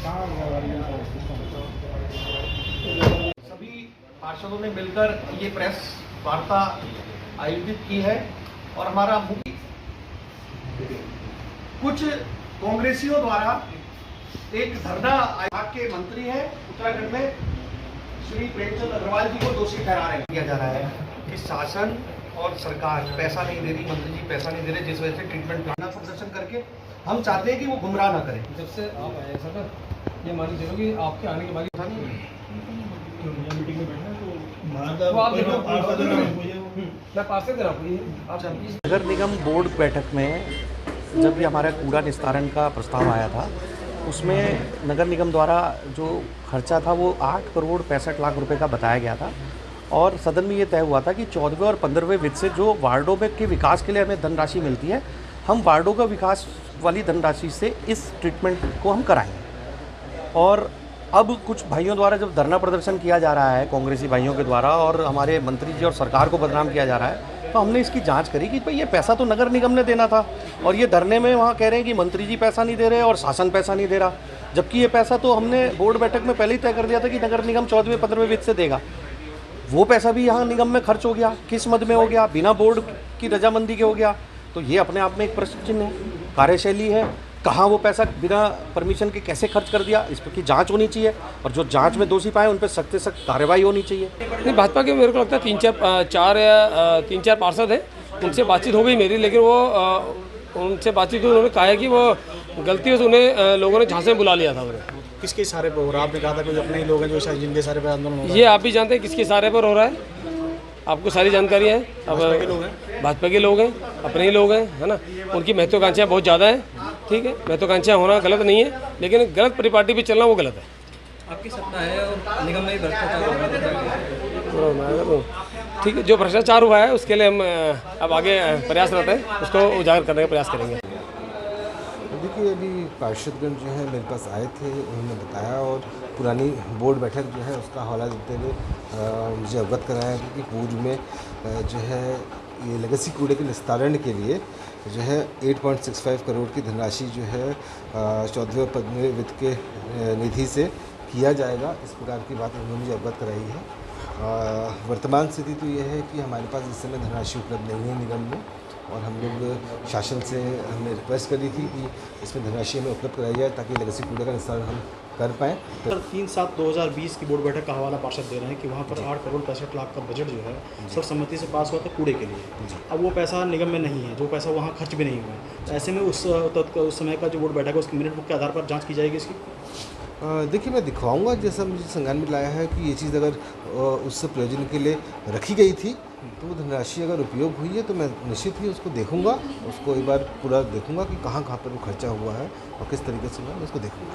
सभी पार्षदों ने मिलकर ये प्रेस वार्ता आयोजित की है और हमारा मुख्य कुछ कांग्रेसियों द्वारा एक धरना आयोग के मंत्री हैं उत्तराखंड में श्री प्रेमचंद अग्रवाल जी को दोषी ठहरा रहे किया जा रहा है कि शासन और सरकार पैसा नहीं दे रही, मंत्री जी पैसा नहीं दे रहे, जिस वजह से ट्रीटमेंट प्लान प्रदर्शन करके हम चाहते हैं कि वो गुमराह ना करें। जब से आप आए सर, ये मान के चलो कि आपके आने के बाद मीटिंग में बैठना नगर निगम बोर्ड बैठक में जब भी हमारा कूड़ा निस्तारण का प्रस्ताव आया था, उसमें नगर निगम द्वारा जो खर्चा था वो 8 करोड़ 65 लाख रुपए का बताया गया था और सदन में ये तय हुआ था कि 14वें और 15वें वित्त से जो वार्डों में के विकास के लिए हमें धनराशि मिलती है, हम वार्डों का विकास वाली धनराशि से इस ट्रीटमेंट को हम कराएंगे। और अब कुछ भाइयों द्वारा जब धरना प्रदर्शन किया जा रहा है, कांग्रेसी भाइयों के द्वारा, और हमारे मंत्री जी और सरकार को बदनाम किया जा रहा है, तो हमने इसकी जांच करी कि भाई ये पैसा तो नगर निगम ने देना था और ये धरने में वहाँ कह रहे हैं कि मंत्री जी पैसा नहीं दे रहे और शासन पैसा नहीं दे रहा, जबकि ये पैसा तो हमने बोर्ड बैठक में पहले ही तय कर दिया था कि नगर निगम 14वें 15वें वित्त से देगा। वो पैसा भी यहाँ निगम में खर्च हो गया, किस मद में हो गया, बिना बोर्ड की रजामंदी के हो गया। तो ये अपने आप में एक प्रश्न चिन्ह है, कार्यशैली है, कहाँ वो पैसा बिना परमिशन के कैसे खर्च कर दिया, इस पर की जांच होनी चाहिए और जो जांच में दोषी पाए उन पर सख्त से सख्त कार्रवाई होनी चाहिए। नहीं, भाजपा के मेरे को लगता है 3-4 पार्षद है, उनसे बातचीत हो गई मेरी, लेकिन वो उनसे बातचीत उन्होंने कहा है कि वो गलती से उन्हें लोगों ने झांसे में बुला लिया था। उन्हें किसके इशारे पर हो रहा है? आपने कहा था कुछ अपने ही लोग हैं जो शायद जिनके इशारे पर आंदोलन हो रहा है। ये आप भी जानते हैं किसके इशारे पर हो रहा है, आपको सारी जानकारी है। अब भाजपा के लोग हैं, अपने ही लोग हैं, है ना। उनकी महत्वाकांक्षाएं बहुत ज़्यादा हैं, ठीक है, महत्वाकांक्षाएं होना गलत नहीं है, लेकिन गलत परिपाटी पे चलना वो गलत है। आपकी सत्ता है और निगम में भ्रष्टाचार हो रहा है, ठीक है, जो भ्रष्टाचार हुआ है उसके लिए हम अब आगे प्रयासरत हैं, उसको उजागर करने का प्रयास करेंगे। देखिए, अभी पार्षदगण जो है मेरे पास आए थे, उन्होंने बताया और पुरानी बोर्ड बैठक जो है उसका हवाला देते हुए मुझे अवगत कराया कि पूर्व में जो है ये लेगेसी कूड़े के निस्तारण के लिए जो है 8.65 करोड़ की धनराशि जो है 14वें 15वें वित्त के निधि से किया जाएगा, इस प्रकार की बात उन्होंने मुझे अवगत कराई है। वर्तमान स्थिति तो ये है कि हमारे पास इस समय धनराशि उपलब्ध नहीं है निगम में और हम लोग शासन से हमने रिक्वेस्ट करी थी कि इसमें धनराशि हमें उपलब्ध कराई जाए ताकि लेगेसी कूड़े का निस्तारण हम कर पाएँ। सर, 3/7/2020 की बोर्ड बैठक का हवाला पार्षद दे रहे हैं कि वहाँ पर 8 करोड़ 65 लाख का बजट जो है सर्वसम्मति से पास हुआ था कूड़े के लिए। अब वो पैसा निगम में नहीं है, जो पैसा वहाँ खर्च भी नहीं हुआ है, तो ऐसे में उस समय का जो बोर्ड बैठक है उसकी मिनट बुक के आधार पर जाँच की जाएगी इसकी। देखिए, मैं दिखवाऊंगा, जैसा मुझे संज्ञान में लाया है कि ये चीज़ अगर उससे प्रयोजन के लिए रखी गई थी तो वो धनराशि अगर उपयोग हुई है तो मैं निश्चित ही उसको देखूंगा, उसको एक बार पूरा देखूंगा कि कहाँ कहाँ पर वो खर्चा हुआ है और किस तरीके से मैं उसको देखूंगा।